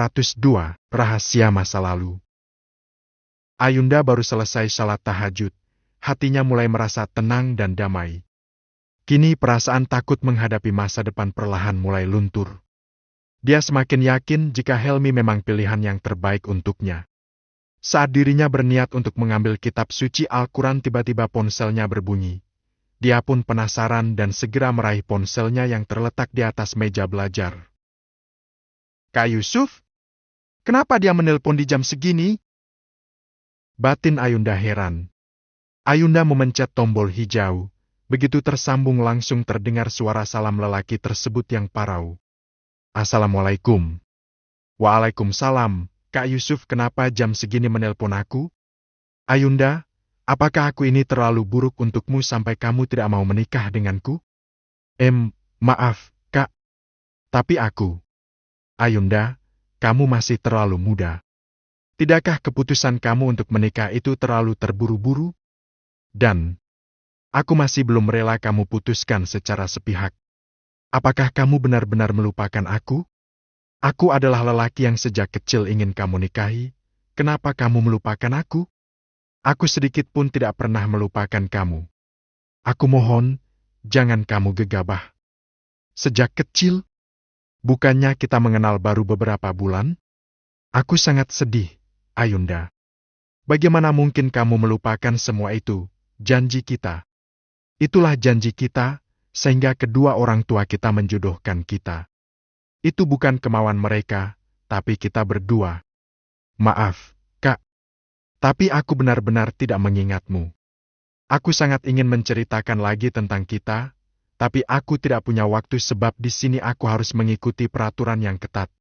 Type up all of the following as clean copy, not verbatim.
102. Rahasia masa lalu. Ayunda baru selesai salat tahajud. Hatinya mulai merasa tenang dan damai. Kini perasaan takut menghadapi masa depan perlahan mulai luntur. Dia semakin yakin jika Helmi memang pilihan yang terbaik untuknya. Saat dirinya berniat untuk mengambil kitab suci Al-Quran, tiba-tiba ponselnya berbunyi. Dia pun penasaran dan segera meraih ponselnya yang terletak di atas meja belajar. "Kak Yusuf? Kenapa dia menelpon di jam segini?" Batin Ayunda heran. Ayunda memencet tombol hijau. Begitu tersambung langsung terdengar suara salam lelaki tersebut yang parau. "Assalamualaikum." "Waalaikumsalam. Kak Yusuf, kenapa jam segini menelpon aku?" "Ayunda, apakah aku ini terlalu buruk untukmu sampai kamu tidak mau menikah denganku?" Maaf, Kak. Tapi aku..." "Ayunda, kamu masih terlalu muda. Tidakkah keputusan kamu untuk menikah itu terlalu terburu-buru? Dan aku masih belum rela kamu putuskan secara sepihak. Apakah kamu benar-benar melupakan aku? Aku adalah lelaki yang sejak kecil ingin kamu nikahi. Kenapa kamu melupakan aku? Aku sedikit pun tidak pernah melupakan kamu. Aku mohon, jangan kamu gegabah. Sejak kecil? Bukannya kita mengenal baru beberapa bulan? Aku sangat sedih, Ayunda. Bagaimana mungkin kamu melupakan semua itu, janji kita? Itulah janji kita, sehingga kedua orang tua kita menjodohkan kita. Itu bukan kemauan mereka, tapi kita berdua. Maaf, Kak. Tapi aku benar-benar tidak mengingatmu. Aku sangat ingin menceritakan lagi tentang kita, tapi aku tidak punya waktu sebab di sini aku harus mengikuti peraturan yang ketat.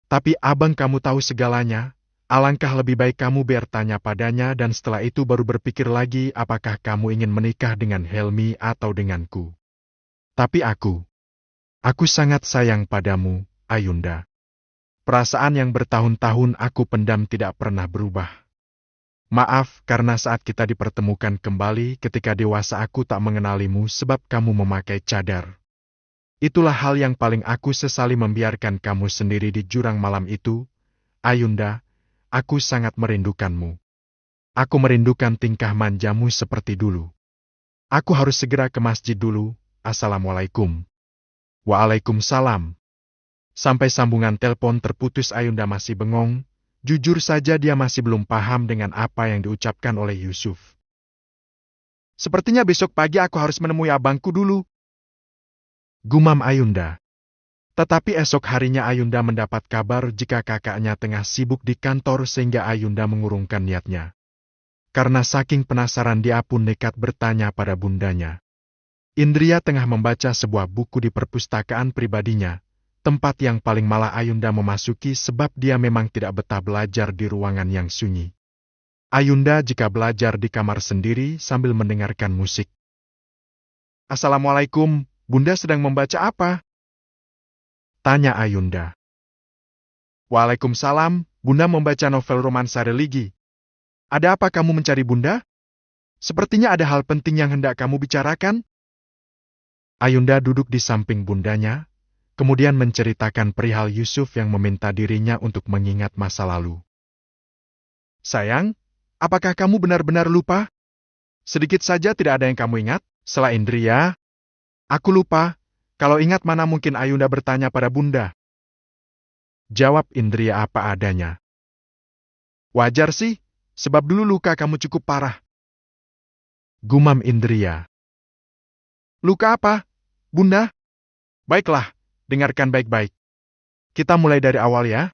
Tapi abang kamu tahu segalanya, alangkah lebih baik kamu bertanya padanya dan setelah itu baru berpikir lagi apakah kamu ingin menikah dengan Helmi atau denganku. Tapi aku sangat sayang padamu, Ayunda. Perasaan yang bertahun-tahun aku pendam tidak pernah berubah. Maaf karena saat kita dipertemukan kembali ketika dewasa aku tak mengenalimu sebab kamu memakai cadar. Itulah hal yang paling aku sesali, membiarkan kamu sendiri di jurang malam itu. Ayunda, aku sangat merindukanmu. Aku merindukan tingkah manjamu seperti dulu. Aku harus segera ke masjid dulu. Assalamualaikum." "Waalaikumsalam." Sampai sambungan telepon terputus Ayunda masih bengong. Jujur saja dia masih belum paham dengan apa yang diucapkan oleh Yusuf. "Sepertinya besok pagi aku harus menemui abangku dulu," gumam Ayunda. Tetapi esok harinya Ayunda mendapat kabar jika kakaknya tengah sibuk di kantor sehingga Ayunda mengurungkan niatnya. Karena saking penasaran dia pun nekat bertanya pada bundanya. Indria tengah membaca sebuah buku di perpustakaan pribadinya, tempat yang paling malah Ayunda memasuki sebab dia memang tidak betah belajar di ruangan yang sunyi. Ayunda jika belajar di kamar sendiri sambil mendengarkan musik. "Assalamualaikum, Bunda sedang membaca apa?" tanya Ayunda. "Waalaikumsalam, Bunda membaca novel romansa religi. Ada apa kamu mencari Bunda? Sepertinya ada hal penting yang hendak kamu bicarakan." Ayunda duduk di samping bundanya, kemudian menceritakan perihal Yusuf yang meminta dirinya untuk mengingat masa lalu. "Sayang, apakah kamu benar-benar lupa? Sedikit saja tidak ada yang kamu ingat, selain Indria?" "Aku lupa. Kalau ingat mana mungkin Ayunda bertanya pada Bunda?" jawab Indria apa adanya. "Wajar sih, sebab dulu luka kamu cukup parah," gumam Indria. "Luka apa, Bunda?" "Baiklah, dengarkan baik-baik. Kita mulai dari awal ya."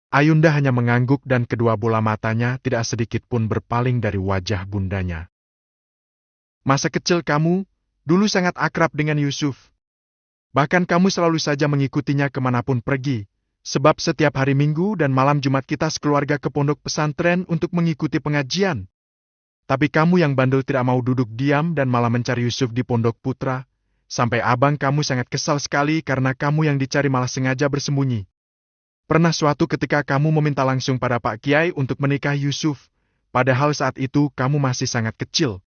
Ayunda hanya mengangguk dan kedua bola matanya tidak sedikit pun berpaling dari wajah bundanya. "Masa kecil kamu dulu sangat akrab dengan Yusuf. Bahkan kamu selalu saja mengikutinya kemanapun pergi, sebab setiap hari Minggu dan malam Jumat kita sekeluarga ke pondok pesantren untuk mengikuti pengajian. Tapi kamu yang bandel tidak mau duduk diam dan malah mencari Yusuf di pondok putra, sampai abang kamu sangat kesal sekali karena kamu yang dicari malah sengaja bersembunyi. Pernah suatu ketika kamu meminta langsung pada Pak Kiai untuk menikahi Yusuf, padahal saat itu kamu masih sangat kecil.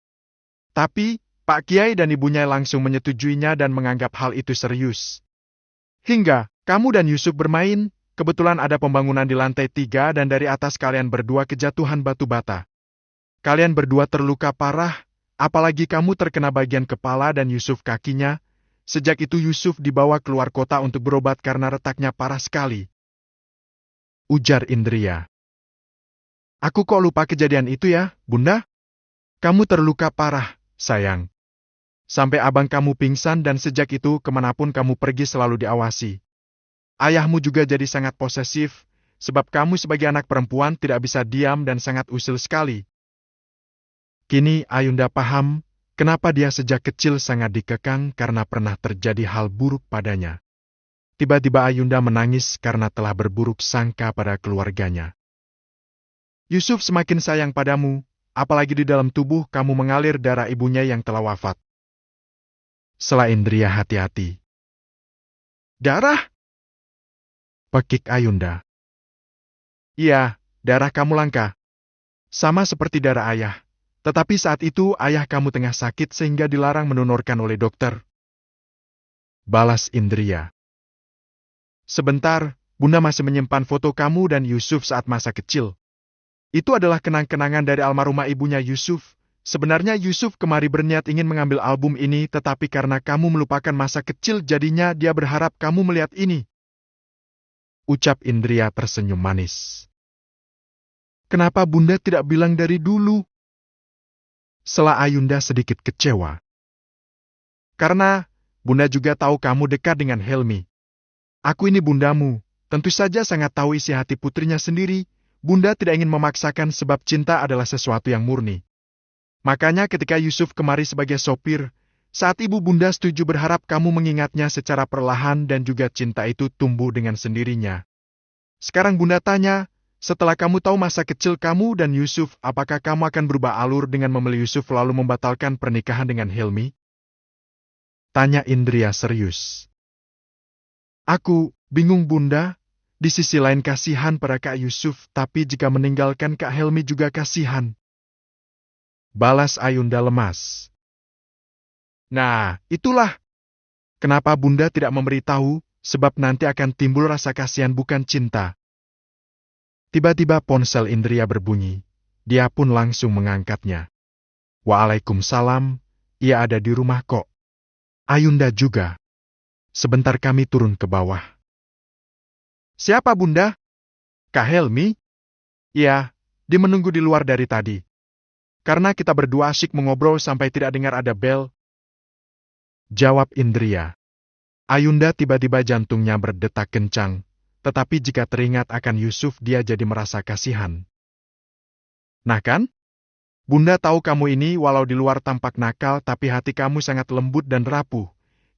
Tapi Pak Kiai dan ibunya langsung menyetujuinya dan menganggap hal itu serius. Hingga kamu dan Yusuf bermain, kebetulan ada pembangunan di lantai 3 dan dari atas kalian berdua kejatuhan batu bata. Kalian berdua terluka parah, apalagi kamu terkena bagian kepala dan Yusuf kakinya. Sejak itu Yusuf dibawa keluar kota untuk berobat karena retaknya parah sekali. Ujar Indria. Aku kok lupa kejadian itu ya, Bunda? Kamu terluka parah, sayang. Sampai abang kamu pingsan dan sejak itu kemanapun kamu pergi selalu diawasi. Ayahmu juga jadi sangat posesif, sebab kamu sebagai anak perempuan tidak bisa diam dan sangat usil sekali. Kini Ayunda paham, kenapa dia sejak kecil sangat dikekang karena pernah terjadi hal buruk padanya. Tiba-tiba Ayunda menangis karena telah berburuk sangka pada keluarganya. Yusuf semakin sayang padamu, apalagi di dalam tubuh kamu mengalir darah ibunya yang telah wafat. Sela Indria hati-hati. Darah? Pekik Ayunda. Iya, darah kamu langka. Sama seperti darah ayah. Tetapi saat itu ayah kamu tengah sakit sehingga dilarang mendonorkan oleh dokter. Balas Indria. Sebentar, Bunda masih menyimpan foto kamu dan Yusuf saat masa kecil. Itu adalah kenang-kenangan dari almarhumah ibunya Yusuf. Sebenarnya Yusuf kemari berniat ingin mengambil album ini, tetapi karena kamu melupakan masa kecil jadinya dia berharap kamu melihat ini. Ucap Indria tersenyum manis. Kenapa Bunda tidak bilang dari dulu? Sela Ayunda sedikit kecewa. Karena Bunda juga tahu kamu dekat dengan Helmi. Aku ini bundamu, tentu saja sangat tahu isi hati putrinya sendiri. Bunda tidak ingin memaksakan sebab cinta adalah sesuatu yang murni. Makanya ketika Yusuf kemari sebagai sopir, saat ibu Bunda setuju berharap kamu mengingatnya secara perlahan dan juga cinta itu tumbuh dengan sendirinya. Sekarang Bunda tanya, setelah kamu tahu masa kecil kamu dan Yusuf, apakah kamu akan berubah alur dengan memilih Yusuf lalu membatalkan pernikahan dengan Helmi? Tanya Indria serius. Aku bingung Bunda, di sisi lain kasihan pada Kak Yusuf, tapi jika meninggalkan Kak Helmi juga kasihan. Balas Ayunda lemas. Nah, itulah. Kenapa Bunda tidak memberitahu, sebab nanti akan timbul rasa kasihan bukan cinta. Tiba-tiba ponsel Indria berbunyi. Dia pun langsung mengangkatnya. Waalaikumsalam, ia ada di rumah kok. Ayunda juga. Sebentar kami turun ke bawah. Siapa Bunda? Kak Helmi? Iya, dia menunggu di luar dari tadi. Karena kita berdua asyik mengobrol sampai tidak dengar ada bel. Jawab Indria. Ayunda tiba-tiba jantungnya berdetak kencang, tetapi jika teringat akan Yusuf dia jadi merasa kasihan. Nah kan? Bunda tahu kamu ini walau di luar tampak nakal tapi hati kamu sangat lembut dan rapuh.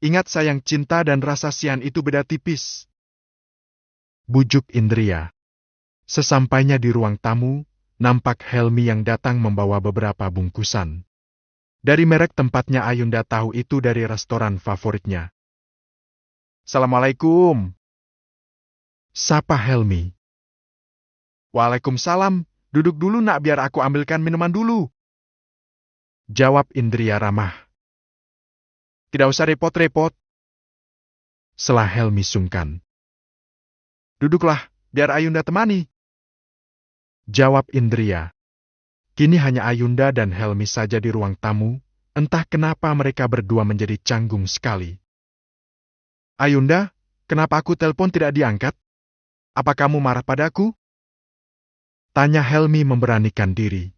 Ingat sayang, cinta dan rasa sian itu beda tipis. Bujuk Indria. Sesampainya di ruang tamu, nampak Helmi yang datang membawa beberapa bungkusan. Dari merek tempatnya Ayunda tahu itu dari restoran favoritnya. Assalamualaikum. Sapa Helmi. Waalaikumsalam, duduk dulu nak biar aku ambilkan minuman dulu. Jawab Indria ramah. Tidak usah repot-repot. Sela Helmi sungkan. Duduklah, biar Ayunda temani. Jawab Indria. Kini hanya Ayunda dan Helmi saja di ruang tamu, entah kenapa mereka berdua menjadi canggung sekali. Ayunda, kenapa aku telepon tidak diangkat? Apa kamu marah padaku? Tanya Helmi memberanikan diri.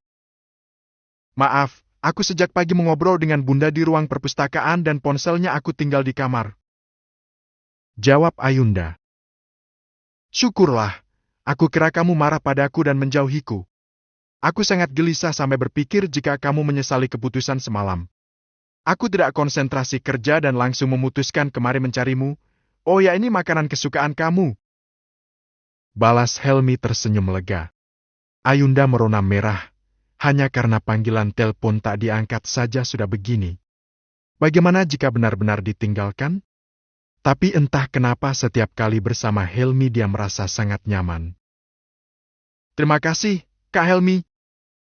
Maaf, aku sejak pagi mengobrol dengan Bunda di ruang perpustakaan dan ponselnya aku tinggal di kamar. Jawab Ayunda. Syukurlah, aku kira kamu marah padaku dan menjauhiku. Aku sangat gelisah sampai berpikir jika kamu menyesali keputusan semalam. Aku tidak konsentrasi kerja dan langsung memutuskan kemari mencarimu. Oh ya, ini makanan kesukaan kamu. Balas Helmi tersenyum lega. Ayunda merona merah. Hanya karena panggilan telepon tak diangkat saja sudah begini. Bagaimana jika benar-benar ditinggalkan? Tapi entah kenapa setiap kali bersama Helmi dia merasa sangat nyaman. Terima kasih, Kak Helmi.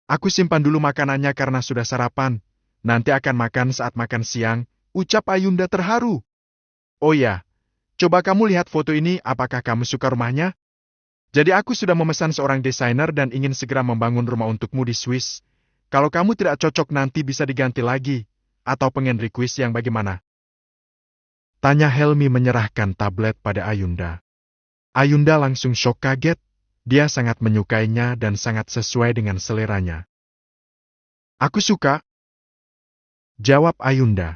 Aku simpan dulu makanannya karena sudah sarapan. Nanti akan makan saat makan siang, ucap Ayunda terharu. Oh ya, Coba kamu lihat foto ini, apakah kamu suka rumahnya? Jadi aku sudah memesan seorang desainer dan ingin segera membangun rumah untukmu di Swiss. Kalau kamu tidak cocok nanti bisa diganti lagi. Atau pengen request yang bagaimana? Tanya Helmi menyerahkan tablet pada Ayunda. Ayunda langsung syok kaget. Dia sangat menyukainya dan sangat sesuai dengan seleranya. Aku suka, jawab Ayunda.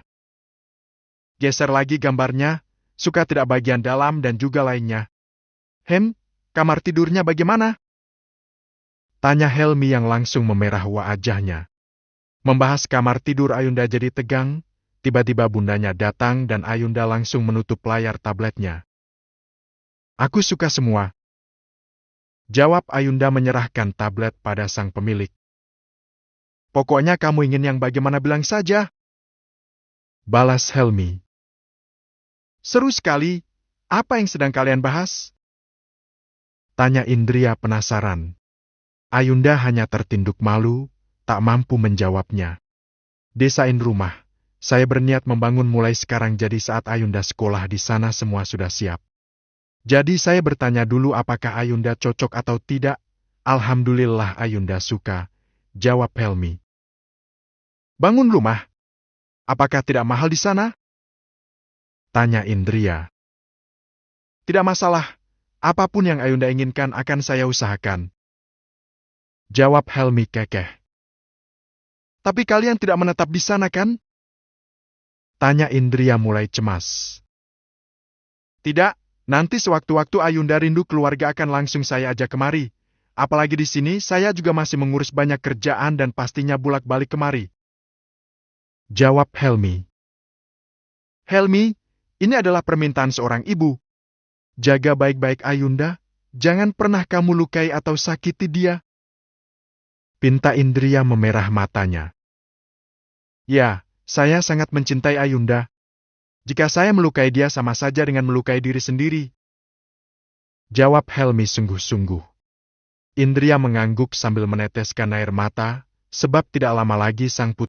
Geser lagi gambarnya, suka tidak bagian dalam dan juga lainnya. Kamar tidurnya bagaimana? Tanya Helmi yang langsung memerah wajahnya. Membahas kamar tidur Ayunda jadi tegang, tiba-tiba bundanya datang dan Ayunda langsung menutup layar tabletnya. Aku suka semua. Jawab Ayunda menyerahkan tablet pada sang pemilik. Pokoknya kamu ingin yang bagaimana bilang saja. Balas Helmi. Seru sekali. Apa yang sedang kalian bahas? Tanya Indria penasaran. Ayunda hanya tertunduk malu, tak mampu menjawabnya. Desain rumah. Saya berniat membangun mulai sekarang jadi saat Ayunda sekolah di sana semua sudah siap. Jadi saya bertanya dulu apakah Ayunda cocok atau tidak. Alhamdulillah Ayunda suka, jawab Helmi. Bangun rumah? Apakah tidak mahal di sana? Tanya Indria. Tidak masalah, apapun yang Ayunda inginkan akan saya usahakan. Jawab Helmi kekeh. Tapi kalian tidak menetap di sana kan? Tanya Indria mulai cemas. Tidak. Nanti sewaktu-waktu Ayunda rindu keluarga akan langsung saya ajak kemari. Apalagi di sini saya juga masih mengurus banyak kerjaan dan pastinya bolak-balik kemari. Jawab Helmi. Helmi, ini adalah permintaan seorang ibu. Jaga baik-baik Ayunda, jangan pernah kamu lukai atau sakiti dia. Pinta Indria memerah matanya. Ya, saya sangat mencintai Ayunda. Jika saya melukai dia sama saja dengan melukai diri sendiri. Jawab Helmi sungguh-sungguh. Indria mengangguk sambil meneteskan air mata, sebab tidak lama lagi sang putri